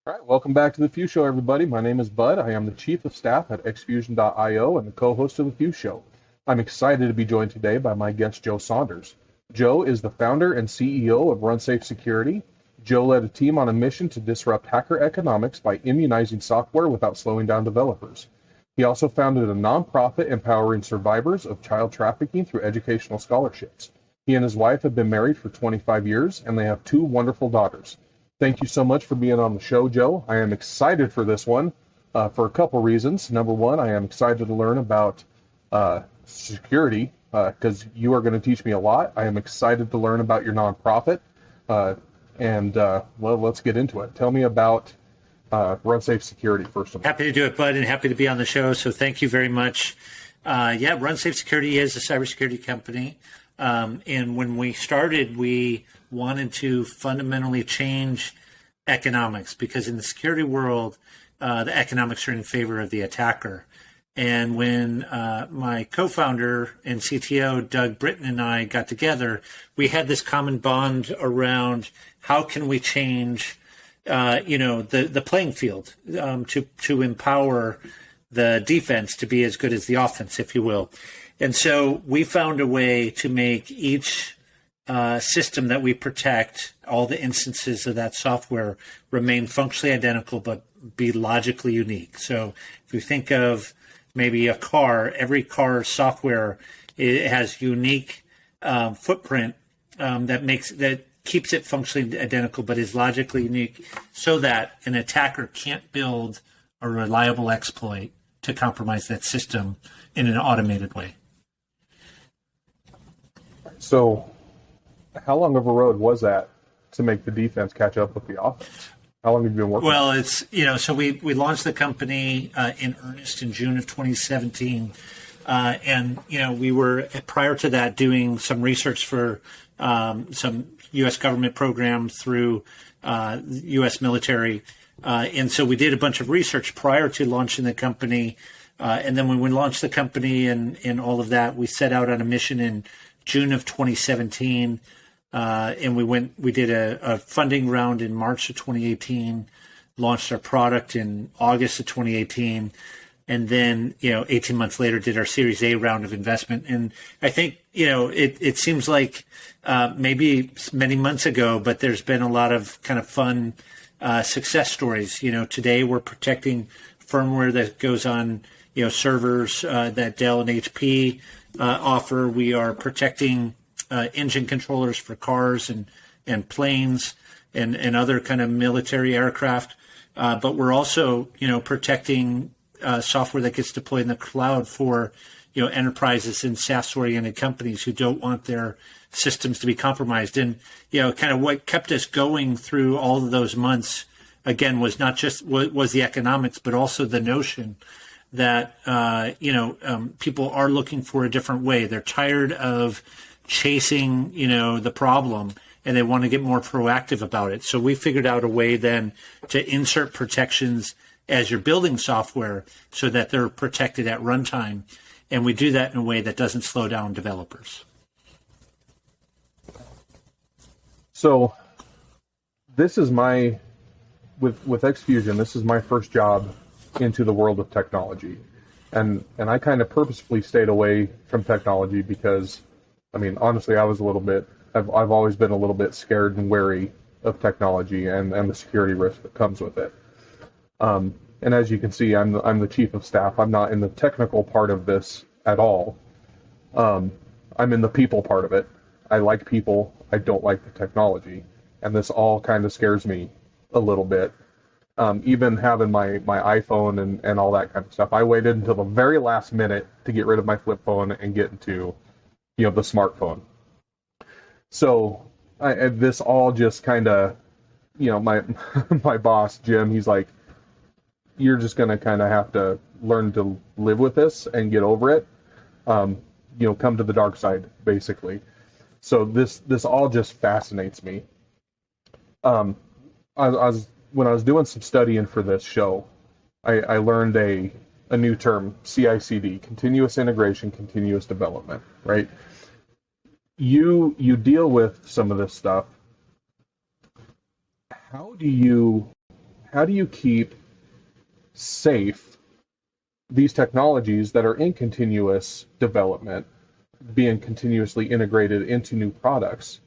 All right, welcome back to the Fuse Show, everybody. My name is Bud. I am the Chief of Staff at Xfusion.io and the co-host of the Fuse Show. I'm excited to be joined today by my guest, Joe Saunders. Joe is the founder and CEO of RunSafe Security. Joe led a team on a mission to disrupt hacker economics by immunizing software without slowing down developers. He also founded a nonprofit empowering survivors of child trafficking through educational scholarships. He and his wife have been married for 25 years, and they have two wonderful daughters. Thank you so much for being on the show, Joe. I am excited for this one for a couple reasons. Number one, I am excited to learn about security because you are going to teach me a lot. I am excited to learn about your nonprofit. Well, let's get into it. Tell me about RunSafe Security, first of all. Happy to do it, Bud, and happy to be on the show. So thank you very much. RunSafe Security is a cybersecurity company. And when we started, we wanted to fundamentally change economics because in the security world, the economics are in favor of the attacker. And when my co-founder and CTO, Doug Britton, and I got together, we had this common bond around how can we change, the playing field to empower the defense to be as good as the offense, if you will. And so we found a way to make each system that we protect, all the instances of that software, remain functionally identical but be logically unique. So if you think of maybe a car, every car software, it has unique footprint that keeps it functionally identical but is logically unique so that an attacker can't build a reliable exploit to compromise that system in an automated way. So how long of a road was that to make the defense catch up with the offense? How long have you been working? Well, it's, so we launched the company in earnest in June of 2017. We were, prior to that, doing some research for some U.S. government programs through U.S. military. And so we did a bunch of research prior to launching the company. And then when we launched the company and all of that, we set out on a mission in June of 2017. And we did a funding round in March of 2018, launched our product in August of 2018, and then, 18 months later did our Series A round of investment. And I think, it seems like maybe many months ago, but there's been a lot of kind of fun success stories. Today we're protecting firmware that goes on, servers that Dell and HP offer. We are protecting engine controllers for cars and planes and other kind of military aircraft. But we're also, protecting software that gets deployed in the cloud for, enterprises and SaaS-oriented companies who don't want their systems to be compromised. And, kind of what kept us going through all of those months, again, was not just was the economics, but also the notion that, people are looking for a different way. They're tired of chasing, the problem, and they want to get more proactive about it. So we figured out a way then to insert protections as you're building software so that they're protected at runtime. And we do that in a way that doesn't slow down developers. So this is with Xfusion, this is my first job into the world of technology. And I kind of purposefully stayed away from technology because, honestly, I've always been a little bit scared and wary of technology and the security risk that comes with it. And as you can see, I'm the chief of staff. I'm not in the technical part of this at all. I'm in the people part of it. I like people. I don't like the technology. And this all kind of scares me a little bit. Even having my iPhone and all that kind of stuff. I waited until the very last minute to get rid of my flip phone and get into, the smartphone. So this all just kind of, my my boss, Jim, he's like, you're just going to kind of have to learn to live with this and get over it. Come to the dark side, basically. So this all just fascinates me. When I was doing some studying for this show, I learned a new term, CI/CD, continuous integration, continuous development, right? You deal with some of this stuff. How do you how do you keep safe these technologies that are in continuous development, being continuously integrated into new products?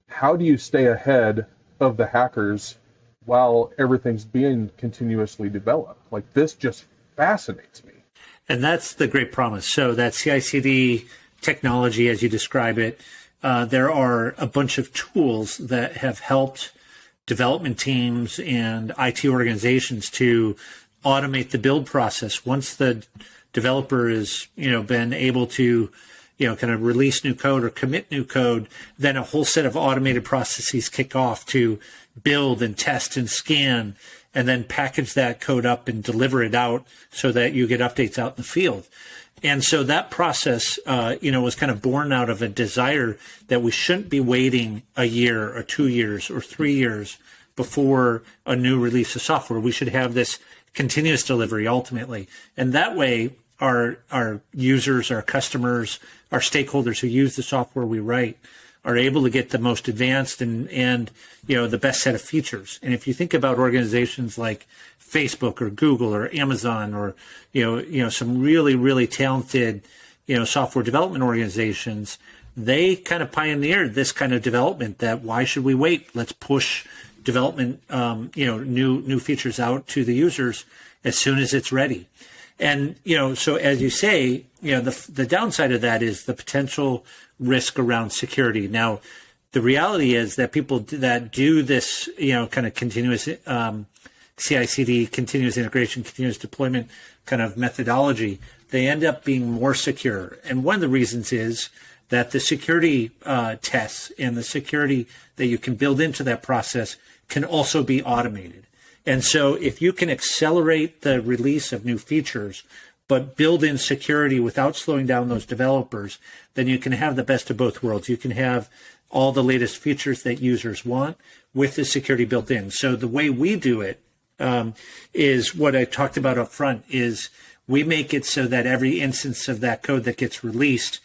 How do you stay ahead of the hackers while everything's being continuously developed? Like, this just fascinates me. And that's the great promise. So that CI/CD technology, as you describe it, there are a bunch of tools that have helped development teams and IT organizations to automate the build process. Once the developer is, been able to, kind of release new code or commit new code, then a whole set of automated processes kick off to build and test and scan, and then package that code up and deliver it out so that you get updates out in the field. And so that process, was kind of born out of a desire that we shouldn't be waiting a year or 2 years or 3 years before a new release of software. We should have this continuous delivery ultimately. And that way, our users, our customers, our stakeholders who use the software we write are able to get the most advanced and the best set of features. And if you think about organizations like Facebook or Google or Amazon or some really, really talented software development organizations, they kind of pioneered this kind of development. That why should we wait? Let's push development new features out to the users as soon as it's ready. And so as you say, the downside of that is the potential risk around security. Now, the reality is that people that do this, kind of continuous CI/CD, continuous integration, continuous deployment kind of methodology, they end up being more secure. And one of the reasons is that the security tests and the security that you can build into that process can also be automated. And so if you can accelerate the release of new features, but build in security without slowing down those developers, then you can have the best of both worlds. You can have all the latest features that users want with the security built in. So the way we do it is what I talked about up front, is we make it so that every instance of that code that gets released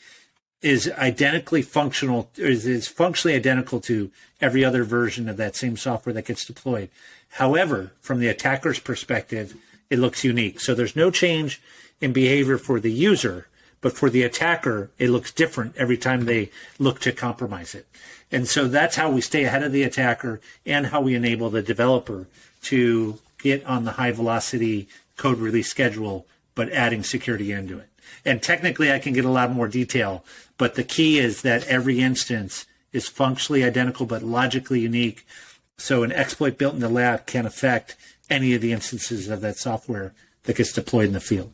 is identically functional, is functionally identical to every other version of that same software that gets deployed. However, from the attacker's perspective, it looks unique. So there's no change in behavior for the user, but for the attacker, it looks different every time they look to compromise it. And so that's how we stay ahead of the attacker and how we enable the developer to get on the high velocity code release schedule, but adding security into it. And technically, I can get a lot more detail, but the key is that every instance is functionally identical but logically unique. So an exploit built in the lab can affect any of the instances of that software that gets deployed in the field.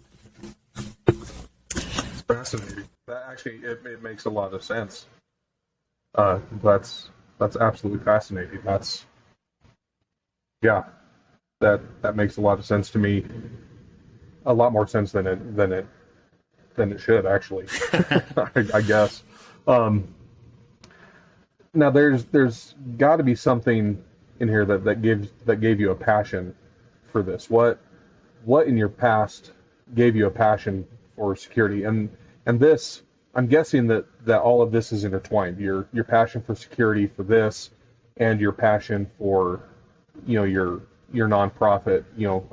It's fascinating. That actually, it makes a lot of sense. That's absolutely fascinating. That makes a lot of sense to me. A lot more sense than it should, actually. I guess. Now there's got to be something in here that gave you a passion for this. What in your past gave you a passion for security? And this, I'm guessing that all of this is intertwined. Your passion for security for this, and your passion for your nonprofit.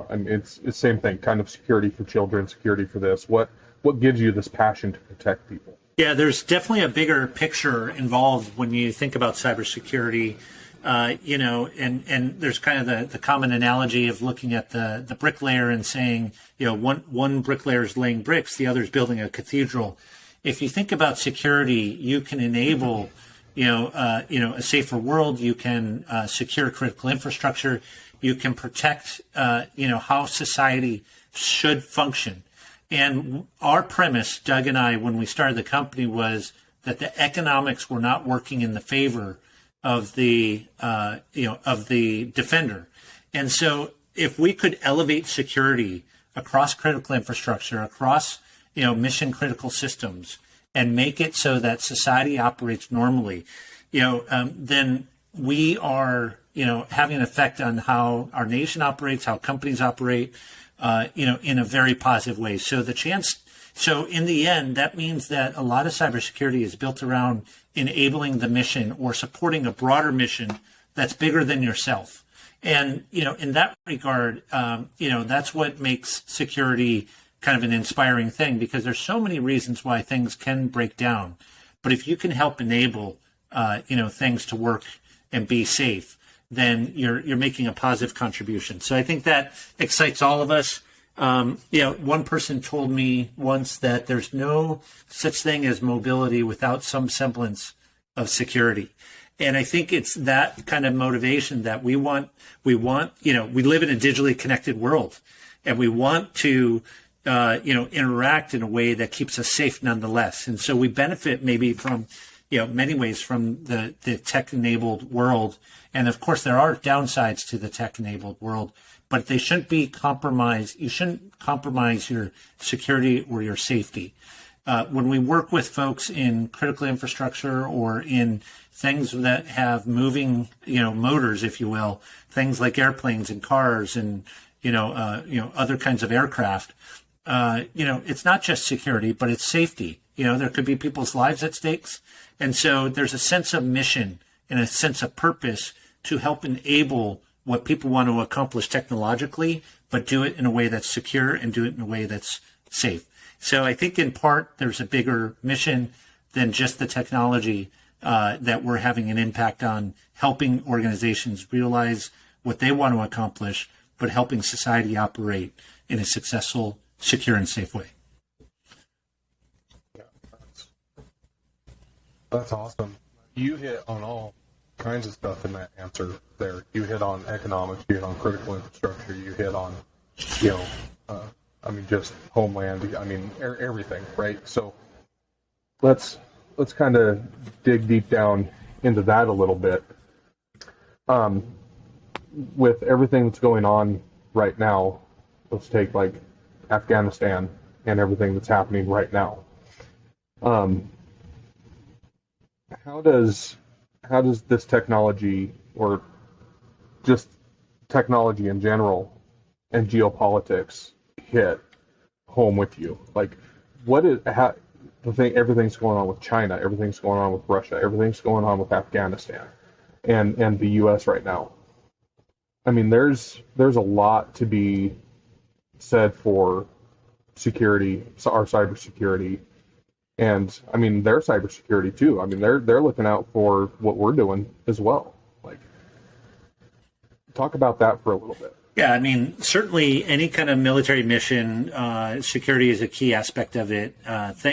I mean, it's the same thing. Kind of security for children, security for this. What gives you this passion to protect people? Yeah, there's definitely a bigger picture involved when you think about cybersecurity. And there's kind of the common analogy of looking at the bricklayer and saying, one bricklayer is laying bricks, the other is building a cathedral. If you think about security, you can enable, a safer world. You can secure critical infrastructure. You can protect, how society should function. And our premise, Doug and I, when we started the company, was that the economics were not working in the favor of the defender. And so if we could elevate security across critical infrastructure, across, mission critical systems, and make it so that society operates normally, then we are, having an effect on how our nation operates, how companies operate, in a very positive way. So in the end, that means that a lot of cybersecurity is built around enabling the mission or supporting a broader mission that's bigger than yourself. And, in that regard, that's what makes security kind of an inspiring thing, because there's so many reasons why things can break down. But if you can help enable, things to work and be safe, then you're making a positive contribution. So I think that excites all of us. One person told me once that there's no such thing as mobility without some semblance of security. And I think it's that kind of motivation that we want, we live in a digitally connected world, and we want to, interact in a way that keeps us safe nonetheless. And so we benefit maybe from, many ways from the tech-enabled world. And of course, there are downsides to the tech-enabled world, but they shouldn't be compromised. You shouldn't compromise your security or your safety. When we work with folks in critical infrastructure or in things that have moving, motors, if you will, things like airplanes and cars and, other kinds of aircraft, it's not just security, but it's safety. There could be people's lives at stakes. And so there's a sense of mission and a sense of purpose to help enable what people want to accomplish technologically, but do it in a way that's secure and do it in a way that's safe. So I think in part, there's a bigger mission than just the technology that we're having an impact on helping organizations realize what they want to accomplish, but helping society operate in a successful, secure, and safe way. Yeah, that's awesome. You hit on all kinds of stuff in that answer there. You hit on economics, you hit on critical infrastructure, you hit on, just homeland, everything, right? So let's kind of dig deep down into that a little bit. With everything that's going on right now, let's take like Afghanistan and everything that's happening right now. How does this technology, or just technology in general and geopolitics, hit home with you? Like, everything's going on with China, everything's going on with Russia, everything's going on with Afghanistan and the US right now. There's a lot to be said for security, our cybersecurity, and their cybersecurity too. They're looking out for what we're doing as well. Like, talk about that for a little bit. Yeah, certainly any kind of military mission, security is a key aspect of it.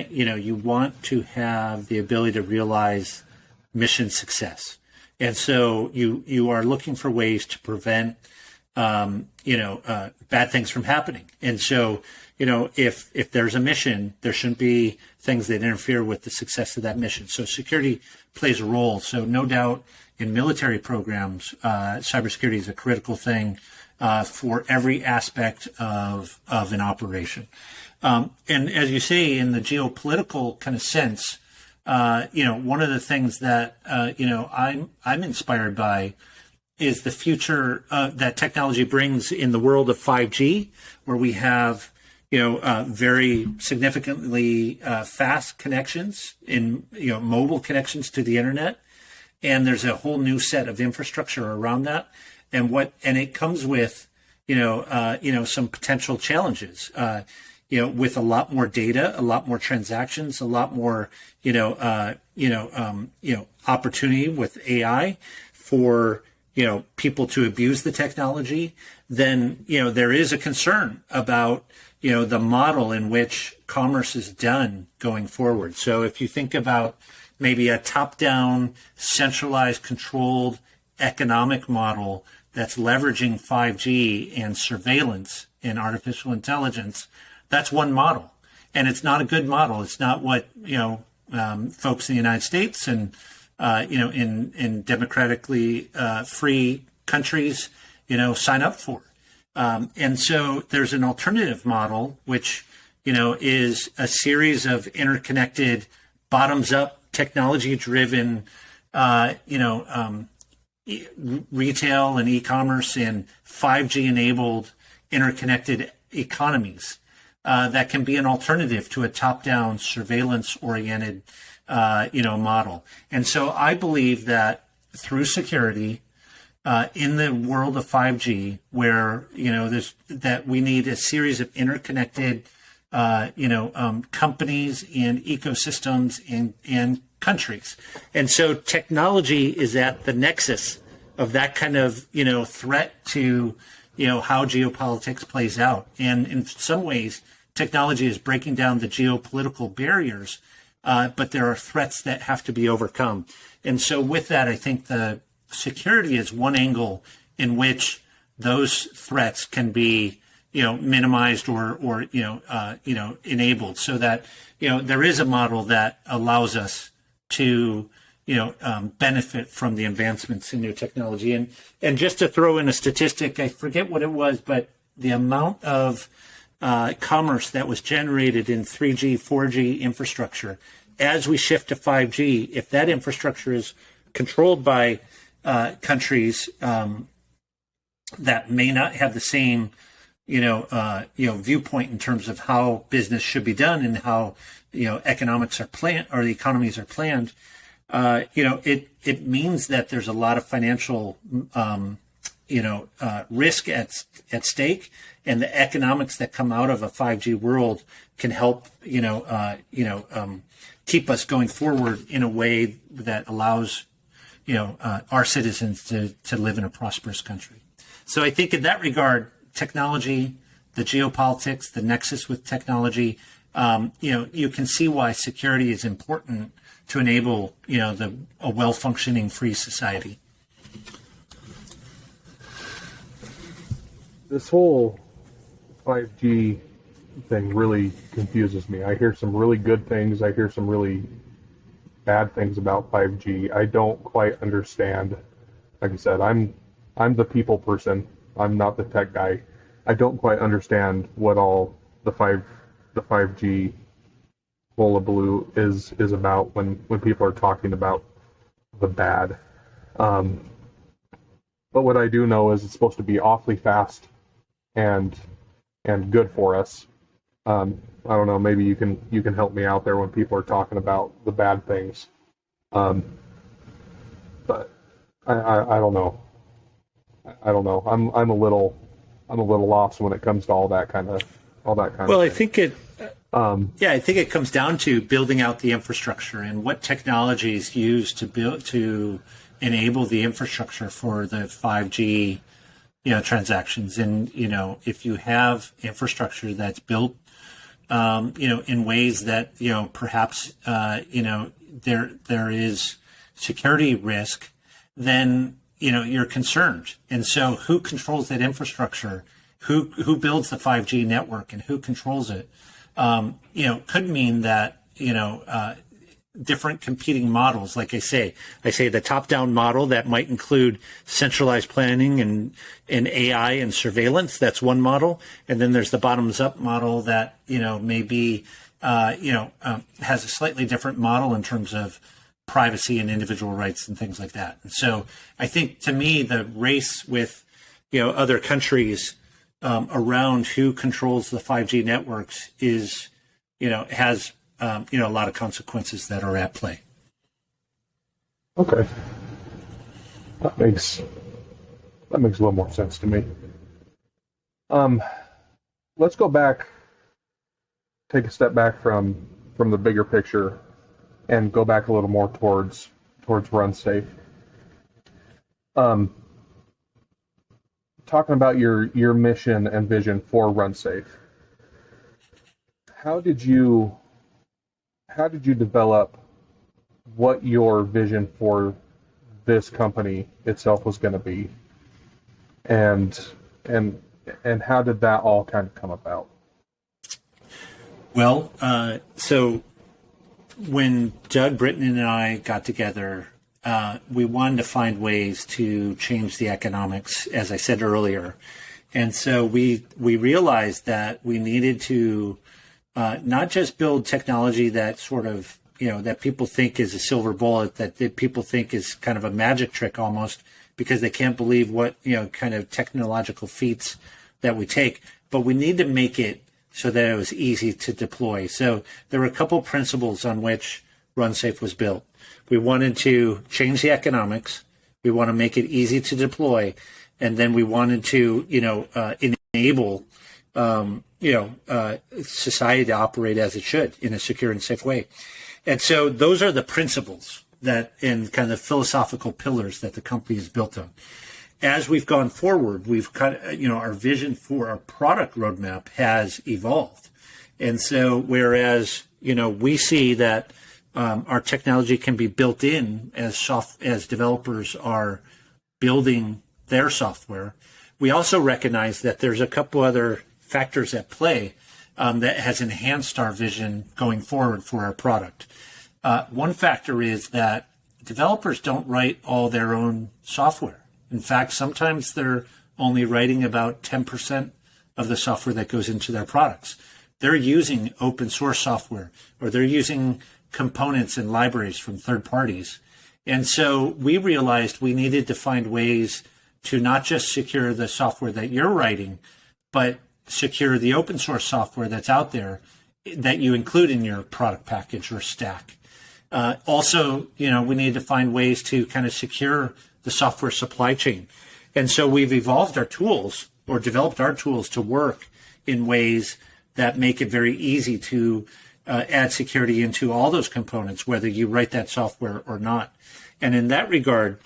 You want to have the ability to realize mission success. And so you are looking for ways to prevent, bad things from happening. And so, if there's a mission, there shouldn't be things that interfere with the success of that mission. So security plays a role. So no doubt in military programs, cybersecurity is a critical thing for every aspect of an operation. And as you say, in the geopolitical kind of sense, one of the things that, I'm inspired by is the future that technology brings in the world of 5G, where we have, very significantly fast connections in, mobile connections to the internet. And there's a whole new set of infrastructure around that. And it comes with, some potential challenges, with a lot more data, a lot more transactions, a lot more, opportunity with AI for, people to abuse the technology. Then, there is a concern about, the model in which commerce is done going forward. So if you think about maybe a top-down, centralized, controlled economic model that's leveraging 5G and surveillance and artificial intelligence, that's one model. And it's not a good model. It's not what, folks in the United States and, in democratically free countries, sign up for. And so there's an alternative model, which, is a series of interconnected, bottoms-up, technology-driven, retail and e-commerce and 5G-enabled interconnected economies that can be an alternative to a top-down, surveillance-oriented, model. And so I believe that through security, in the world of 5G, where that we need a series of interconnected, companies and ecosystems and countries, and so technology is at the nexus of that kind of threat to how geopolitics plays out, and in some ways, technology is breaking down the geopolitical barriers, but there are threats that have to be overcome, and so with that, I think the security is one angle in which those threats can be, minimized or enabled, so that there is a model that allows us to benefit from the advancements in new technology. And just to throw in a statistic, I forget what it was, but the amount of commerce that was generated in 3G, 4G infrastructure as we shift to 5G, if that infrastructure is controlled by countries that may not have the same, viewpoint in terms of how business should be done and how economics are planned or the economies are planned. It means that there's a lot of financial, risk at stake, and the economics that come out of a 5G world can help, keep us going forward in a way that allows our citizens to live in a prosperous country. So I think in that regard, technology, the geopolitics, the nexus with technology, you can see why security is important to enable, a well-functioning free society. This whole 5G thing really confuses me. I hear some really good things. I hear some really bad things about 5G. I don't quite understand. Like I said, I'm the people person. I'm not the tech guy. I don't quite understand what all the 5G hullabaloo is about when people are talking about the bad. But what I do know is it's supposed to be awfully fast and good for us. I don't know. Maybe you can help me out there when people are talking about the bad things. But I don't know. I don't know. I'm a little lost when it comes to all that kind of Well, I thing. think it. I think it comes down to building out the infrastructure and what technologies used to enable the infrastructure for the 5G, transactions. And if you have infrastructure that's built, in ways that perhaps there is security risk, then you're concerned. And so, who controls that infrastructure? Who builds the 5G network and who controls it? Could mean that, different competing models. Like I say the top-down model that might include centralized planning and AI and surveillance. That's one model. And then there's the bottoms-up model that, maybe, has a slightly different model in terms of privacy and individual rights and things like that. And so I think, to me, the race with, other countries around who controls the 5G networks is, has, a lot of consequences that are at play. Okay. That makes a little more sense to me. Let's go back, take a step back from the bigger picture and go back a little more towards RunSafe. Talking about your mission and vision for RunSafe. How did you develop what your vision for this company itself was going to be, and how did that all kind of come about? Well, so when Doug Britton and I got together, we wanted to find ways to change the economics, as I said earlier. And so we realized that we needed to not just build technology that sort of, that people think is a silver bullet, that people think is kind of a magic trick almost, because they can't believe what, kind of technological feats that we take, but we need to make it so that it was easy to deploy. So there were a couple principles on which RunSafe was built. We wanted to change the economics. We want to make it easy to deploy. And then we wanted to, enable, society to operate as it should in a secure and safe way. And so those are the principles that and kind of philosophical pillars that the company is built on. As we've gone forward, we've our vision for our product roadmap has evolved. And so whereas, we see that our technology can be built in as developers are building their software, we also recognize that there's a couple other factors at play that has enhanced our vision going forward for our product. One factor is that developers don't write all their own software. In fact, sometimes they're only writing about 10% of the software that goes into their products. They're using open source software, or they're using components and libraries from third parties. And so we realized we needed to find ways to not just secure the software that you're writing, but secure the open source software that's out there that you include in your product package or stack. Also, we need to find ways to kind of secure the software supply chain. And so we've evolved our tools or developed our tools to work in ways that make it very easy to add security into all those components, whether you write that software or not. And in that regard,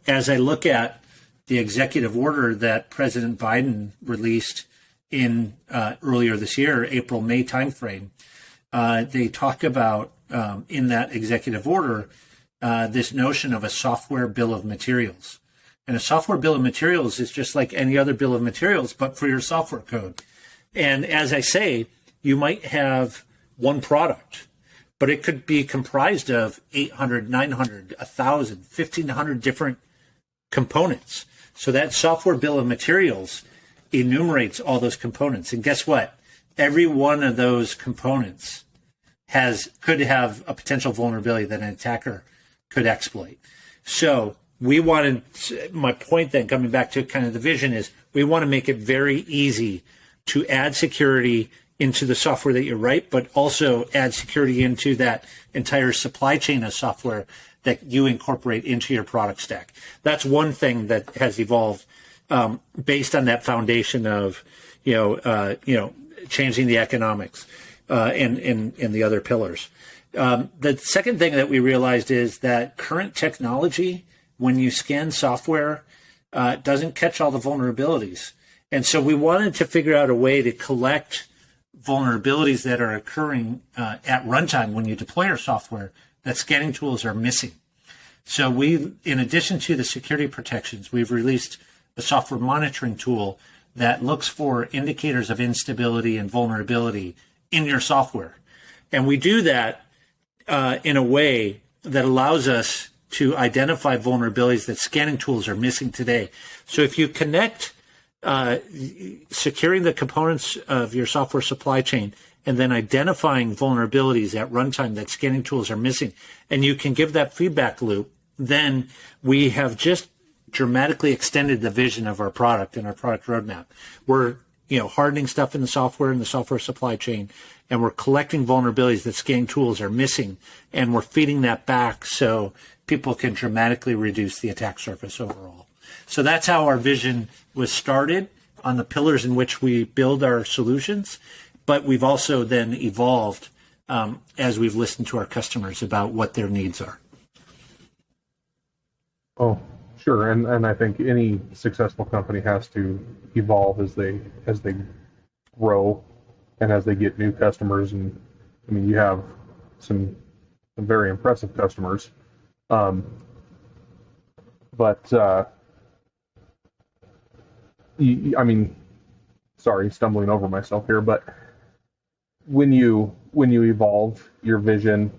as I look at the executive order that President Biden released in earlier this year, April-May timeframe, they talk about in that executive order this notion of a software bill of materials. And a software bill of materials is just like any other bill of materials, but for your software code. And as I say, you might have one product, but it could be comprised of 800, 900, 1,000, 1,500 different components. So that software bill of materials enumerates all those components. And guess what? Every one of those components could have a potential vulnerability that an attacker could exploit. So my point then, coming back to kind of the vision, is we want to make it very easy to add security into the software that you write, but also add security into that entire supply chain of software that you incorporate into your product stack. That's one thing that has evolved based on that foundation of, changing the economics and the other pillars. The second thing that we realized is that current technology, when you scan software, doesn't catch all the vulnerabilities. And so we wanted to figure out a way to collect vulnerabilities that are occurring at runtime when you deploy your software that scanning tools are missing. So in addition to the security protections, we've released a software monitoring tool that looks for indicators of instability and vulnerability in your software. And we do that in a way that allows us to identify vulnerabilities that scanning tools are missing today. So if you connect securing the components of your software supply chain and then identifying vulnerabilities at runtime that scanning tools are missing, and you can give that feedback loop, then we have just dramatically extended the vision of our product and our product roadmap. We're hardening stuff in the software supply chain, and we're collecting vulnerabilities that scanning tools are missing, and we're feeding that back so people can dramatically reduce the attack surface overall. So that's how our vision was started on the pillars in which we build our solutions, but we've also then evolved as we've listened to our customers about what their needs are. Oh, sure. And I think any successful company has to evolve as they grow and as they get new customers. And I mean, you have some very impressive customers. Sorry, stumbling over myself here, but when you evolve, your vision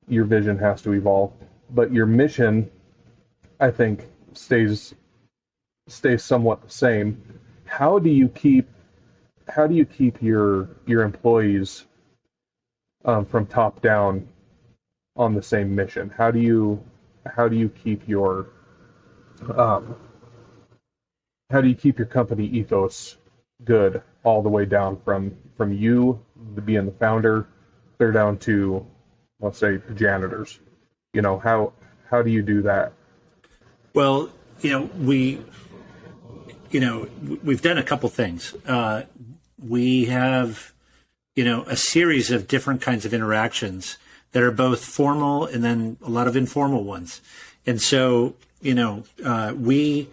has to evolve, but your mission, I think, stays somewhat the same. How do you keep your employees from top down on the same mission? How do you keep your company ethos good all the way down from you being the founder clear down to, let's say, the janitors? How do you do that? Well, we've done a couple things. We have, a series of different kinds of interactions that are both formal and then a lot of informal ones. And so, we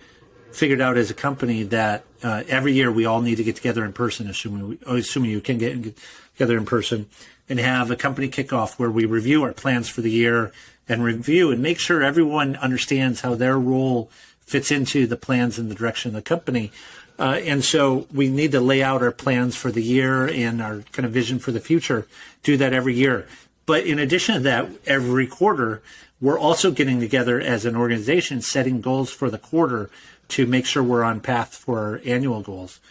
figured out as a company that every year we all need to get together in person, assuming you can get together in person, and have a company kickoff where we review our plans for the year and review and make sure everyone understands how their role fits into the plans and the direction of the company. And so we need to lay out our plans for the year and our kind of vision for the future, do that every year. But in addition to that, every quarter, we're also getting together as an organization, setting goals for the quarter to make sure we're on path for our annual goals.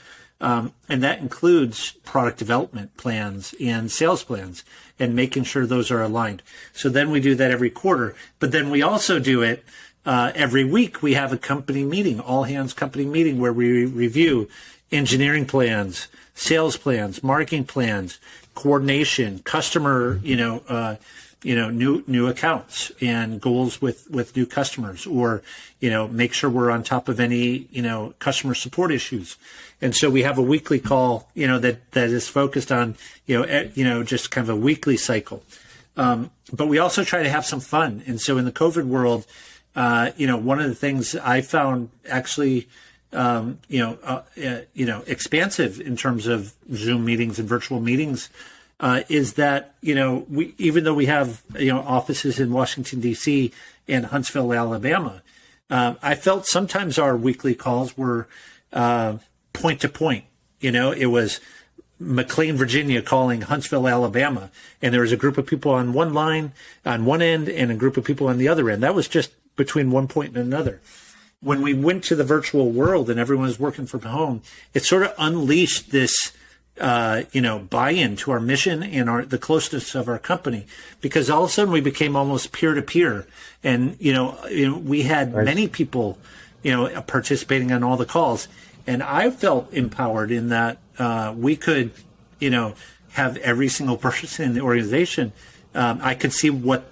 And that includes product development plans and sales plans and making sure those are aligned. So then we do that every quarter. But then we also do it every week. We have a company meeting, all hands company meeting, where we review engineering plans, sales plans, marketing plans, coordination, customer, new accounts and goals with new customers, or, make sure we're on top of any, customer support issues. And so we have a weekly call, that is focused on, just kind of a weekly cycle. But we also try to have some fun. And so in the COVID world, one of the things I found actually, expansive in terms of Zoom meetings and virtual meetings, is that, we, even though we have, offices in Washington, D.C. and Huntsville, Alabama, I felt sometimes our weekly calls were point to point. It was McLean, Virginia calling Huntsville, Alabama, and there was a group of people on one line on one end and a group of people on the other end. That was just between one point and another. When we went to the virtual world and everyone was working from home, it sort of unleashed this buy-in to our mission and the closeness of our company, because all of a sudden we became almost peer-to-peer. And, we had many people, participating on all the calls. And I felt empowered in that we could, have every single person in the organization. I could see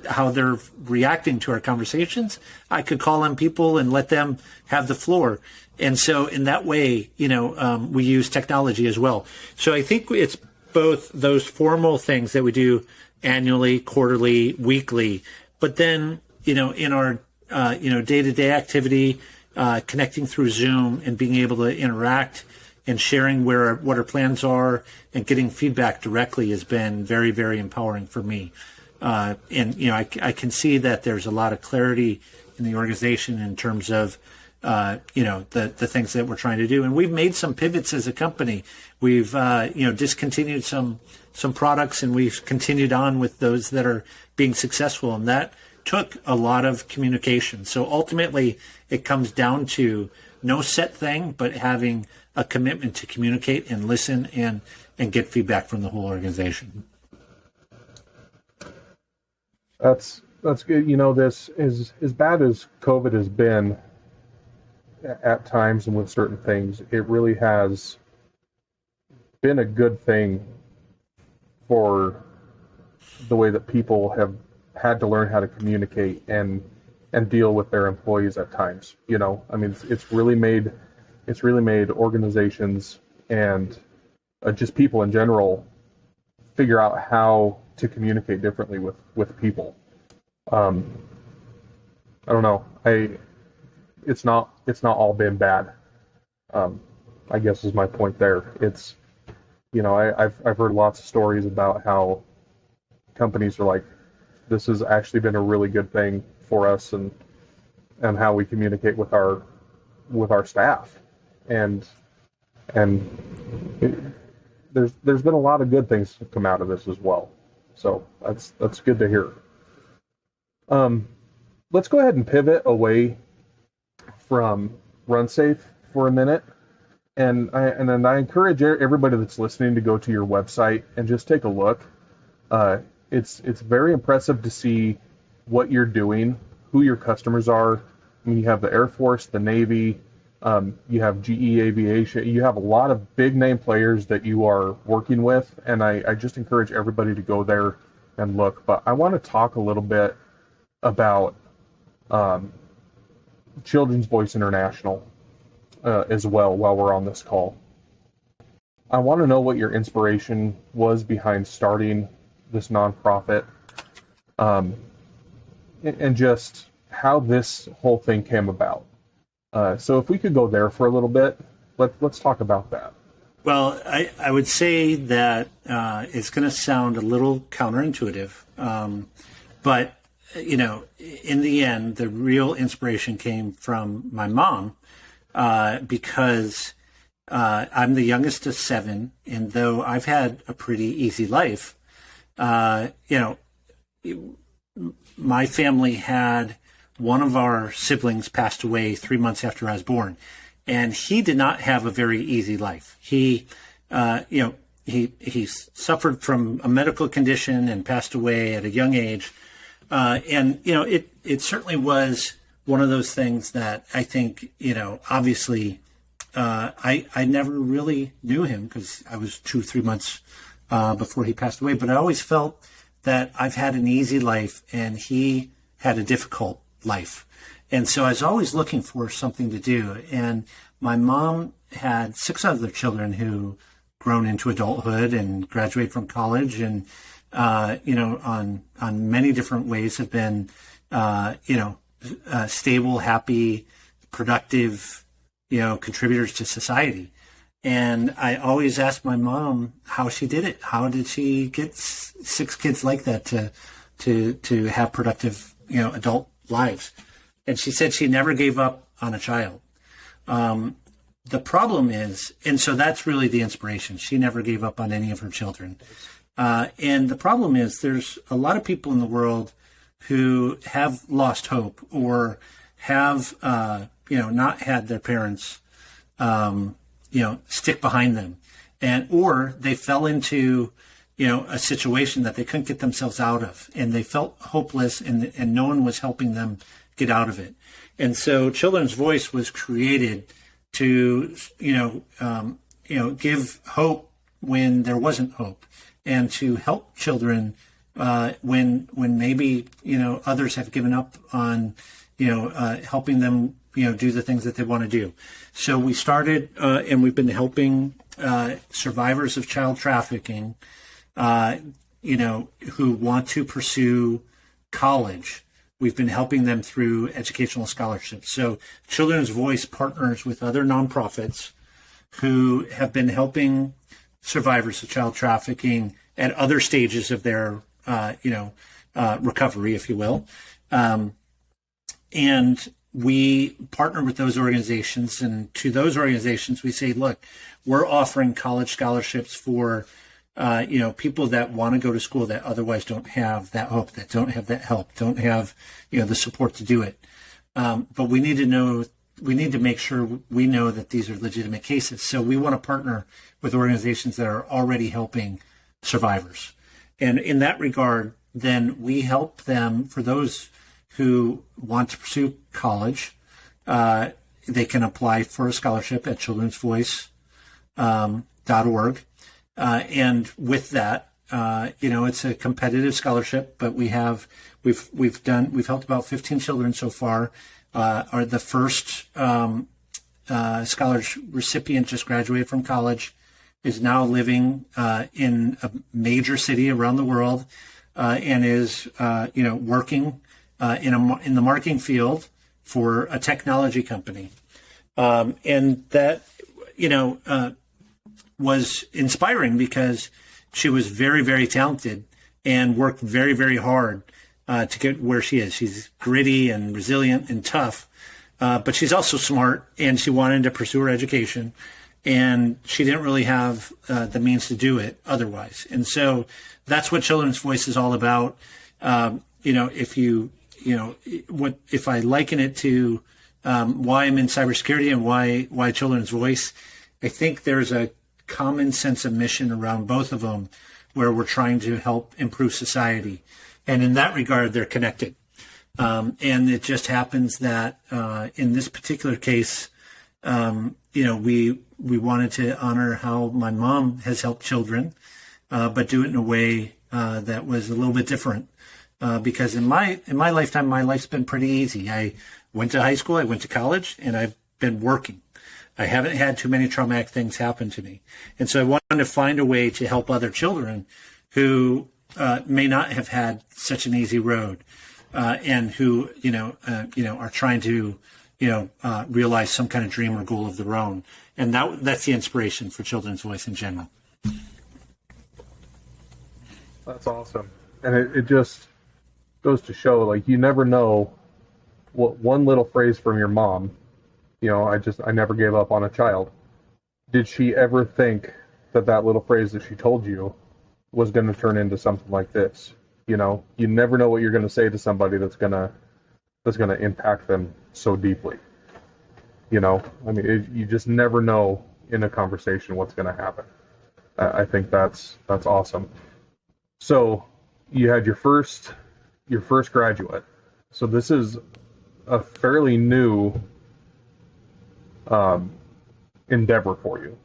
how they're reacting to our conversations. I could call on people and let them have the floor. And so in that way, we use technology as well. So I think it's both those formal things that we do annually, quarterly, weekly, but then, in our, day-to-day activity, connecting through Zoom and being able to interact and sharing what our plans are and getting feedback directly has been very, very empowering for me. I can see that there's a lot of clarity in the organization in terms of, the things that we're trying to do. And we've made some pivots as a company. We've, discontinued some products, and we've continued on with those that are being successful. And that took a lot of communication. So ultimately it comes down to no set thing, but having a commitment to communicate and listen and get feedback from the whole organization. That's good. This is as bad as COVID has been at times and with certain things, it really has been a good thing for the way that people have had to learn how to communicate and deal with their employees at times. It's really made organizations and just people in general figure out how to communicate differently with people. I don't know. It's not all been bad. I guess is my point there. It's, I've heard lots of stories about how companies are like, this has actually been a really good thing for us and how we communicate with our staff. And there's been a lot of good things to come out of this as well. So that's good to hear. Let's go ahead and pivot away from RunSafe for a minute. And I encourage everybody that's listening to go to your website and just take a look. It's very impressive to see what you're doing, who your customers are. I mean, you have the Air Force, the Navy, you have GE Aviation. You have a lot of big name players that you are working with, and I just encourage everybody to go there and look. But I want to talk a little bit about Children's Voice International as well while we're on this call. I want to know what your inspiration was behind starting this nonprofit, and just how this whole thing came about. So if we could go there for a little bit, let's talk about that. Well, I would say that it's going to sound a little counterintuitive, but in the end, the real inspiration came from my mom, because I'm the youngest of 7, and though I've had a pretty easy life, my family had one of our siblings passed away 3 months after I was born, and he did not have a very easy life. He suffered from a medical condition and passed away at a young age, and it certainly was one of those things that I think obviously. I never really knew him because I was 2-3 months before he passed away, but I always felt that I've had an easy life and he had a difficult life. And so I was always looking for something to do. And my mom had 6 other children who grown into adulthood and graduated from college, and on many different ways have been stable, happy, productive contributors to society. And I always asked my mom how she did it. How did she get 6 kids like that to have productive, adult lives? And she said she never gave up on a child. The problem is, and so that's really the inspiration. She never gave up on any of her children. And the problem is there's a lot of people in the world who have lost hope or have, not had their parents, stick behind them, or they fell into, a situation that they couldn't get themselves out of, and they felt hopeless, and no one was helping them get out of it. And so Children's Voice was created to, give hope when there wasn't hope, and to help children when maybe others have given up on helping them do the things that they want to do. So we started, and we've been helping survivors of child trafficking, who want to pursue college. We've been helping them through educational scholarships. So Children's Voice partners with other nonprofits who have been helping survivors of child trafficking at other stages of their, recovery, if you will. And we partner with those organizations, and to those organizations, we say, look, we're offering college scholarships for, people that want to go to school that otherwise don't have that hope, that don't have that help, don't have, the support to do it. But we need to make sure we know that these are legitimate cases. So we want to partner with organizations that are already helping survivors. And in that regard, then we help them, for those who want to pursue college, they can apply for a scholarship at childrensvoice.org. And with that, it's a competitive scholarship, but we've helped about 15 children so far. Are the first scholarship recipient just graduated from college, is now living in a major city around the world, and is working in the marketing field for a technology company, and that was inspiring because she was very, very talented and worked very, very hard to get where she is. She's gritty and resilient and tough, but she's also smart, and she wanted to pursue her education, and she didn't really have the means to do it otherwise. And so that's what Children's Voice is all about. If I liken it to why I'm in cybersecurity and why Children's Voice, I think there's a common sense of mission around both of them, where we're trying to help improve society. And in that regard, they're connected. And it just happens that in this particular case, we wanted to honor how my mom has helped children, but do it in a way that was a little bit different. Because in my lifetime, my life's been pretty easy. I went to high school, I went to college, and I've been working. I haven't had too many traumatic things happen to me. And so I wanted to find a way to help other children who may not have had such an easy road, and who, are trying to, realize some kind of dream or goal of their own. And that's the inspiration for Children's Voice in general. That's awesome. And it just goes to show, like, you never know what one little phrase from your mom, I never gave up on a child. Did she ever think that little phrase that she told you was going to turn into something like this? You never know what you're going to say to somebody that's going to impact them so deeply. You just never know in a conversation what's going to happen. I think that's awesome. So you had your first graduate. So this is a fairly new endeavor for you.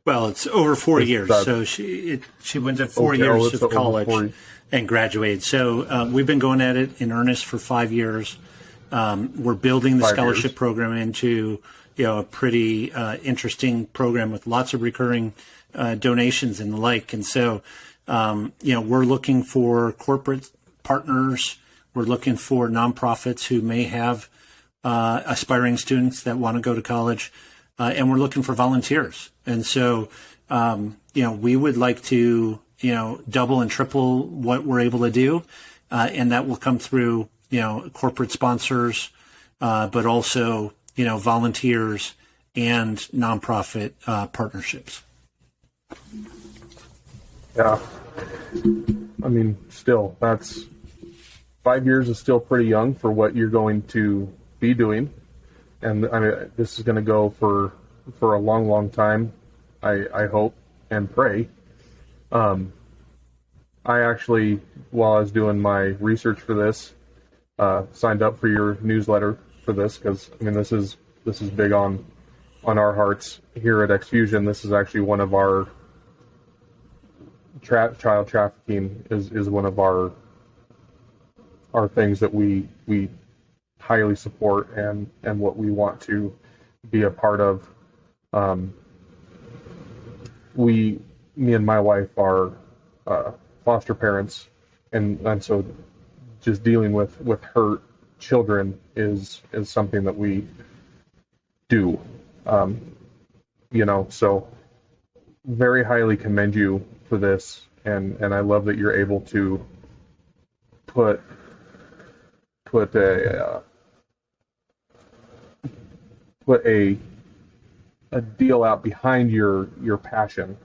Well, it's over 4 years. So she went to 4 years of college and graduated. So we've been going at it in earnest for 5 years. We're building the scholarship program into a pretty interesting program with lots of recurring donations and the like. And so we're looking for corporate partners. We're looking for nonprofits who may have aspiring students that want to go to college, and we're looking for volunteers. And so, we would like to, double and triple what we're able to do, and that will come through, corporate sponsors, but also, volunteers and nonprofit partnerships. Yeah. Still, that's 5 years is still pretty young for what you're going to be doing. And this is going to go for a long, long time, I hope and pray. I actually, while I was doing my research for this, signed up for your newsletter for this, because this is big on our hearts here at Xfusion. This is actually one of our child trafficking is one of our things that we highly support and what we want to be a part of. Me and my wife are foster parents, and so just dealing with hurt children is something that we do. So very highly commend you for this, and I love that you're able to put a deal out behind your passion.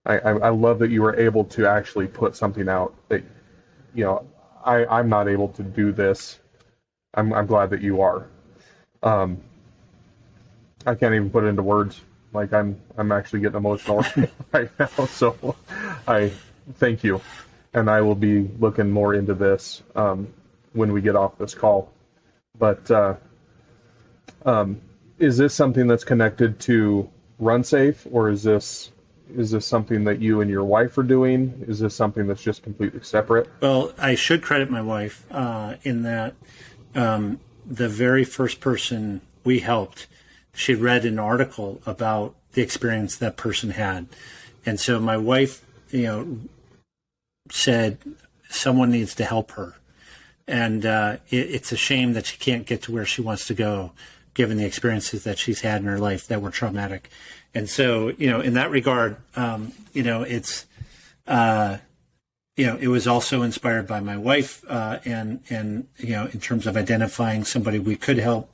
I love that you were able to actually put something out that, I'm not able to do this. I'm glad that you are. I can't even put it into words. Like, I'm actually getting emotional right now. So I thank you. And I will be looking more into this when we get off this call. But is this something that's connected to RunSafe, or is this something that you and your wife are doing? Is this something that's just completely separate? Well, I should credit my wife in that the very first person we helped, she read an article about the experience that person had. And so my wife, said someone needs to help her. And it's a shame that she can't get to where she wants to go, given the experiences that she's had in her life that were traumatic. And so, in that regard, it's, it was also inspired by my wife, and in terms of identifying somebody we could help.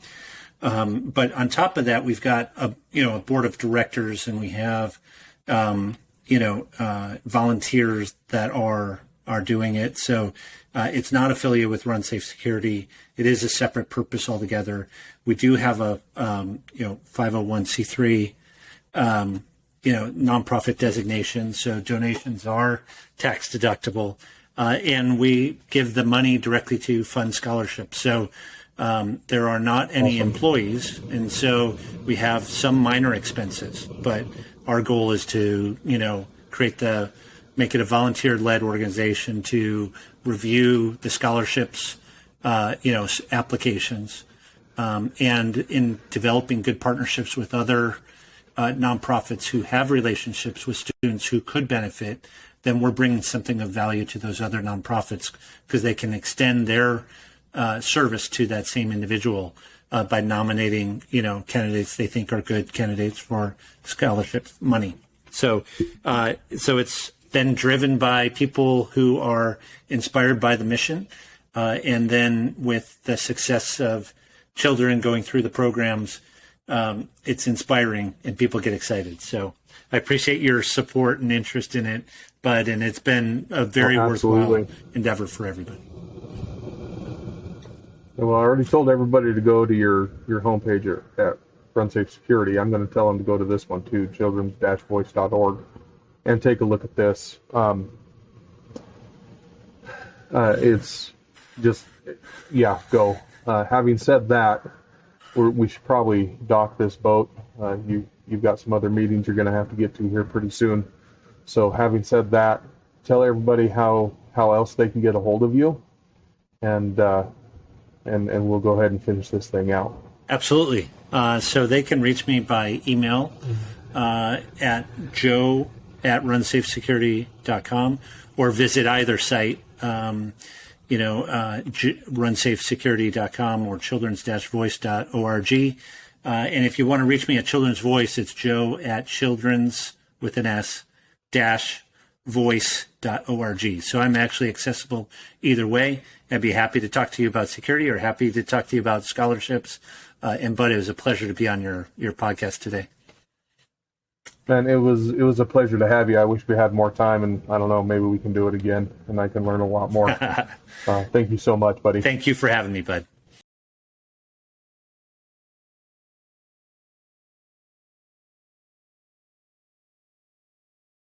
But on top of that, we've got a board of directors, and we have, volunteers that are doing it. So it's not affiliated with RunSafe Security. It is a separate purpose altogether. We do have a 501c3 nonprofit designation, so donations are tax deductible, and we give the money directly to fund scholarships. So there are not any employees, and so we have some minor expenses, but our goal is to make it a volunteer-led organization to review the scholarships applications, and in developing good partnerships with other nonprofits who have relationships with students who could benefit, then we're bringing something of value to those other nonprofits because they can extend their service to that same individual by nominating, candidates they think are good candidates for scholarship money. So it's been driven by people who are inspired by the mission, and then with the success of children going through the programs, it's inspiring and people get excited. So I appreciate your support and interest in it, Bud, and it's been a very worthwhile endeavor for everybody. Well, I already told everybody to go to your homepage at RunSafe Security. I'm going to tell them to go to this one too, children's-voice.org, and take a look at this. It's just, go. Having said that, we should probably dock this boat. You've got some other meetings you're going to have to get to here pretty soon. So having said that, tell everybody how else they can get a hold of you, and we'll go ahead and finish this thing out. Absolutely. So they can reach me by email at joe@runsafesecurity.com or visit either site, runsafesecurity.com or children's-voice.org. And if you want to reach me at Children's Voice, it's joe@children's with an S voice.org. So I'm actually accessible either way. I'd be happy to talk to you about security or happy to talk to you about scholarships. And Bud, it was a pleasure to be on your podcast today. And it was a pleasure to have you. I wish we had more time, and I don't know, maybe we can do it again and I can learn a lot more. Thank you so much, buddy. Thank you for having me, Bud.